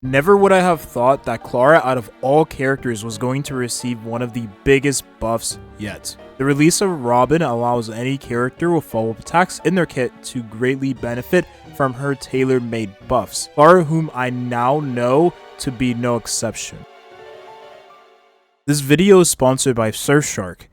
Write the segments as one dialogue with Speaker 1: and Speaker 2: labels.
Speaker 1: Never would I have thought that Clara out of all characters was going to receive one of the biggest buffs yet. The release of Robin allows any character with follow-up attacks in their kit to greatly benefit from her tailor-made buffs, Clara, whom I now know to be no exception. This video is sponsored by Surfshark.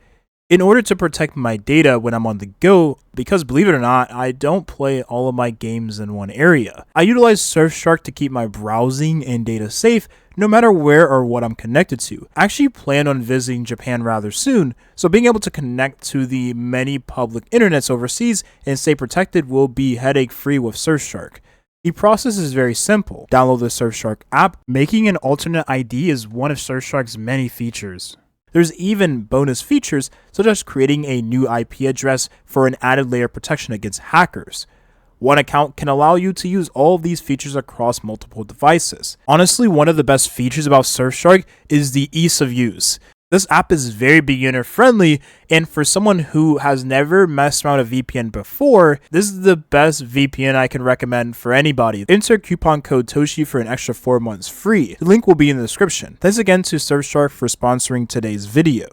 Speaker 1: In order to protect my data when I'm on the go, because believe it or not, I don't play all of my games in one area, I utilize Surfshark to keep my browsing and data safe no matter where or what I'm connected to. I actually plan on visiting Japan rather soon, so being able to connect to the many public internets overseas and stay protected will be headache-free with Surfshark. The process is very simple. Download the Surfshark app. Making an alternate ID is one of Surfshark's many features. There's even bonus features such as creating a new IP address for an added layer of protection against hackers. One account can allow you to use all of these features across multiple devices. Honestly, one of the best features about Surfshark is the ease of use. This app is very beginner friendly, and for someone who has never messed around a VPN before, this is the best VPN I can recommend for anybody. Enter coupon code TOSHI for an extra 4 months free. The link will be in the description. Thanks again to Surfshark for sponsoring today's video.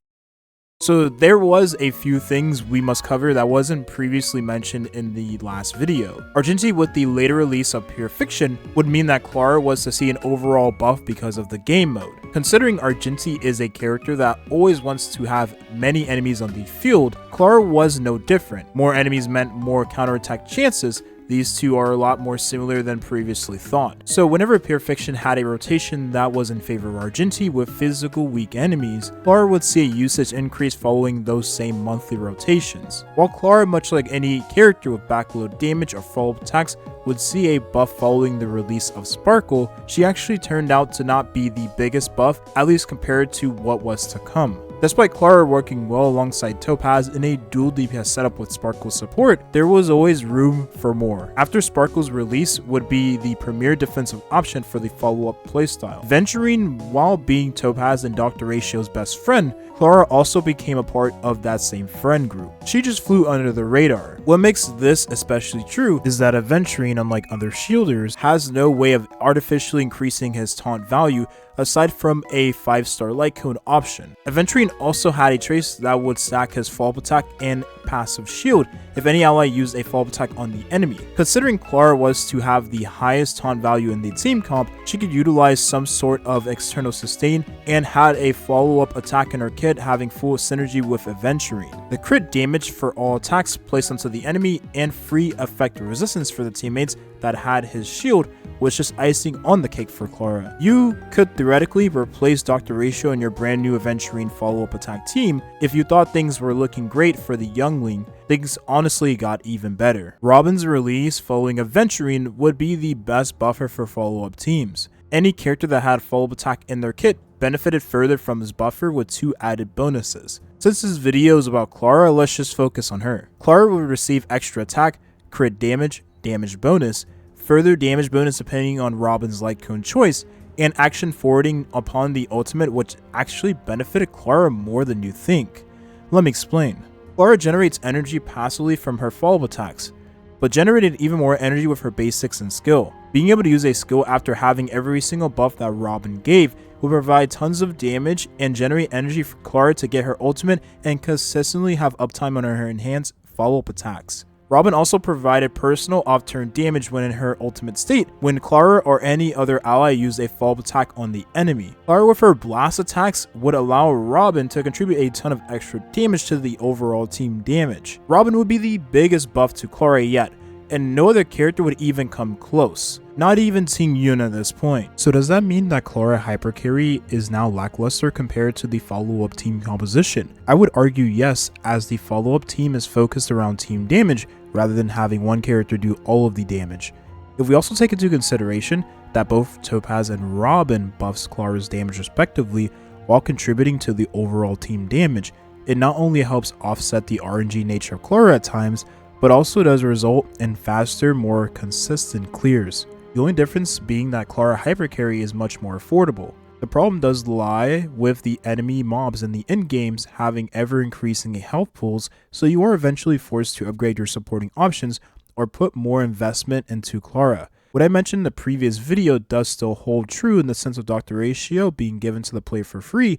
Speaker 1: So there was a few things we must cover that wasn't previously mentioned in the last video. Argenti with the later release of Pure Fiction would mean that Clara was to see an overall buff because of the game mode. Considering Argenti is a character that always wants to have many enemies on the field, Clara was no different. More enemies meant more counterattack chances. These two are a lot more similar than previously thought. So whenever Pure Fiction had a rotation that was in favor of Argenti with physical weak enemies, Clara would see a usage increase following those same monthly rotations. While Clara, much like any character with backload damage or follow-up attacks, would see a buff following the release of Sparkle, she actually turned out to not be the biggest buff, at least compared to what was to come. Despite Clara working well alongside Topaz in a dual DPS setup with Sparkle's support, there was always room for more. After Sparkle's release would be the premier defensive option for the follow-up playstyle. Adventurine, while being Topaz and Dr. Ratio's best friend, Clara also became a part of that same friend group. She just flew under the radar. What makes this especially true is that Adventurine, unlike other shielders, has no way of artificially increasing his taunt value aside from a 5-star light cone option. Adventurine also had a trace that would stack his follow-up attack and passive shield if any ally used a follow-up attack on the enemy. Considering Clara was to have the highest taunt value in the team comp, she could utilize some sort of external sustain and had a follow-up attack in her kit having full synergy with Adventurine. The crit damage for all attacks placed onto the enemy and free effective resistance for the teammates that had his shield was just icing on the cake for Clara. You could theoretically replace Dr. Ratio in your brand new Adventurine follow-up attack team. If you thought things were looking great for the youngling, things honestly got even better. Robin's release following Adventurine would be the best buffer for follow-up teams. Any character that had follow-up attack in their kit benefited further from this buffer with 2 added bonuses. Since this video is about Clara, let's just focus on her. Clara would receive extra attack, crit damage, damage bonus, further damage bonus depending on Robin's light cone choice, and action forwarding upon the ultimate, which actually benefited Clara more than you think. Let me explain. Clara generates energy passively from her follow-up attacks, but generated even more energy with her basics and skill. Being able to use a skill after having every single buff that Robin gave will provide tons of damage and generate energy for Clara to get her ultimate and consistently have uptime on her enhanced follow-up attacks. Robin also provided personal off-turn damage when in her ultimate state, when Clara or any other ally used a follow-up attack on the enemy. Clara with her blast attacks would allow Robin to contribute a ton of extra damage to the overall team damage. Robin would be the biggest buff to Clara yet, and no other character would even come close. Not even Team Yun at this point. So does that mean that Clara Hypercarry is now lackluster compared to the follow-up team composition? I would argue yes, as the follow-up team is focused around team damage rather than having one character do all of the damage. If we also take into consideration that both Topaz and Robin buffs Clara's damage respectively while contributing to the overall team damage, it not only helps offset the RNG nature of Clara at times, but also does result in faster, more consistent clears. The only difference being that Clara Hypercarry is much more affordable. The problem does lie with the enemy mobs in the endgames having ever increasing health pools, so you are eventually forced to upgrade your supporting options or put more investment into Clara. What I mentioned in the previous video does still hold true in the sense of Dr. Ratio being given to the player for free,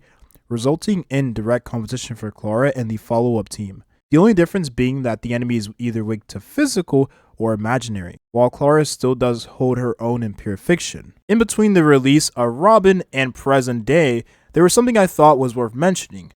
Speaker 1: resulting in direct competition for Clara and the follow-up team. The only difference being that the enemy is either weak to physical or imaginary, while Clara still does hold her own in pure fiction. In between the release of Robin and present day, there was something I thought was worth mentioning.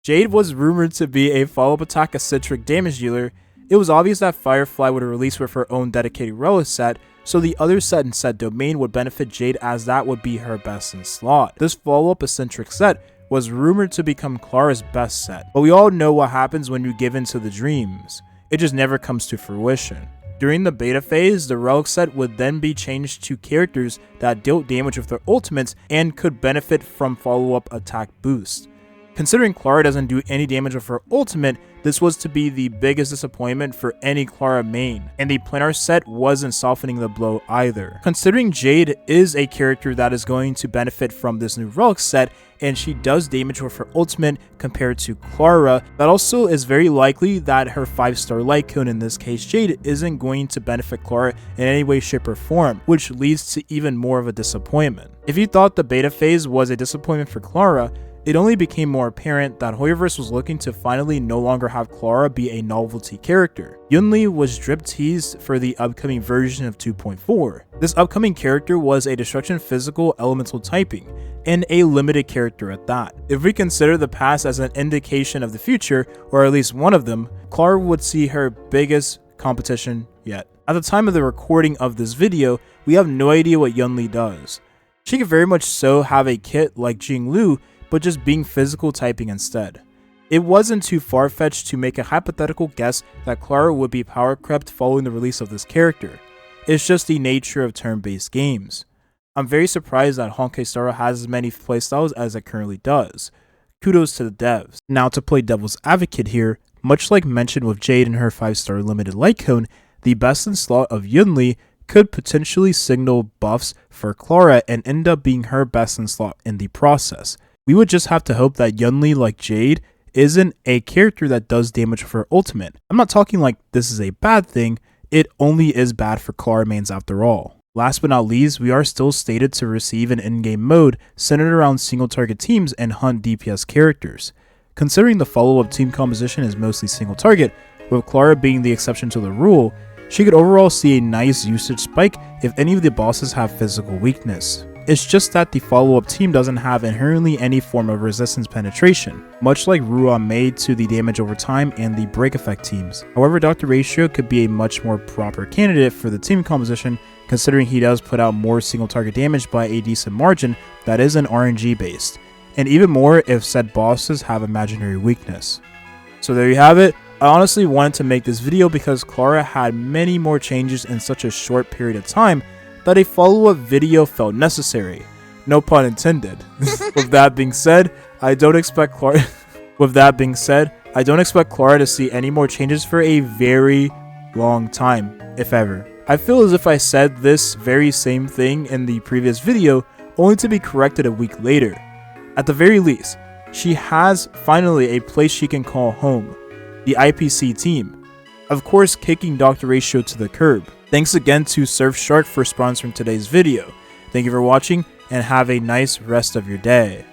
Speaker 1: Jade was rumored to be a follow-up attack eccentric damage dealer. It was obvious that Firefly would release with her own dedicated Relic set, so the other set in said domain would benefit Jade as that would be her best in slot. This follow-up eccentric set was rumored to become Clara's best set, but we all know what happens when you give in to the dreams. It just never comes to fruition. During the beta phase, the Relic set would then be changed to characters that dealt damage with their ultimates and could benefit from follow-up attack boost. Considering Clara doesn't do any damage with her ultimate, this was to be the biggest disappointment for any Clara main, and the planar set wasn't softening the blow either. Considering Jade is a character that is going to benefit from this new Relic set, and she does damage with her ultimate compared to Clara, that also is very likely that her 5-star light cone, in this case Jade, isn't going to benefit Clara in any way, shape, or form, which leads to even more of a disappointment. If you thought the beta phase was a disappointment for Clara, it only became more apparent that Hoyoverse was looking to finally no longer have Clara be a novelty character. Yunli was drip teased for the upcoming version of 2.4. This upcoming character was a destruction physical elemental typing, and a limited character at that. If we consider the past as an indication of the future, or at least one of them, Clara would see her biggest competition yet. At the time of the recording of this video, we have no idea what Yunli does. She could very much so have a kit like Jinglu, but just being physical typing instead. It wasn't too far-fetched to make a hypothetical guess that Clara would be power crept following the release of this character. It's just the nature of turn-based games. I'm very surprised that Honkai Star Rail has as many playstyles as it currently does. Kudos to the devs. Now, to play devil's advocate here, much like mentioned with Jade and her 5-star limited light cone, the best in slot of Yunli could potentially signal buffs for Clara and end up being her best in slot in the process. We would just have to hope that Yunli, like Jade, isn't a character that does damage with her ultimate. I'm not talking like this is a bad thing, it only is bad for Clara mains after all. Last but not least, we are still stated to receive an in-game mode centered around single target teams and hunt DPS characters. Considering the follow-up team composition is mostly single target, with Clara being the exception to the rule, she could overall see a nice usage spike if any of the bosses have physical weakness. It's just that the follow-up team doesn't have inherently any form of resistance penetration, much like Ruan made to the damage over time and the break effect teams. However, Dr. Ratio could be a much more proper candidate for the team composition, considering he does put out more single target damage by a decent margin that isn't RNG based, and even more if said bosses have imaginary weakness. So there you have it. I honestly wanted to make this video because Clara had many more changes in such a short period of time that a follow-up video felt necessary. No pun intended. With that being said, I don't expect Clara to see any more changes for a very long time, if ever. I feel as if I said this very same thing in the previous video, only to be corrected a week later. At the very least, she has finally a place she can call home, the IPC team. Of course, kicking Dr. Ratio to the curb. Thanks again to Surfshark for sponsoring today's video. Thank you for watching and have a nice rest of your day.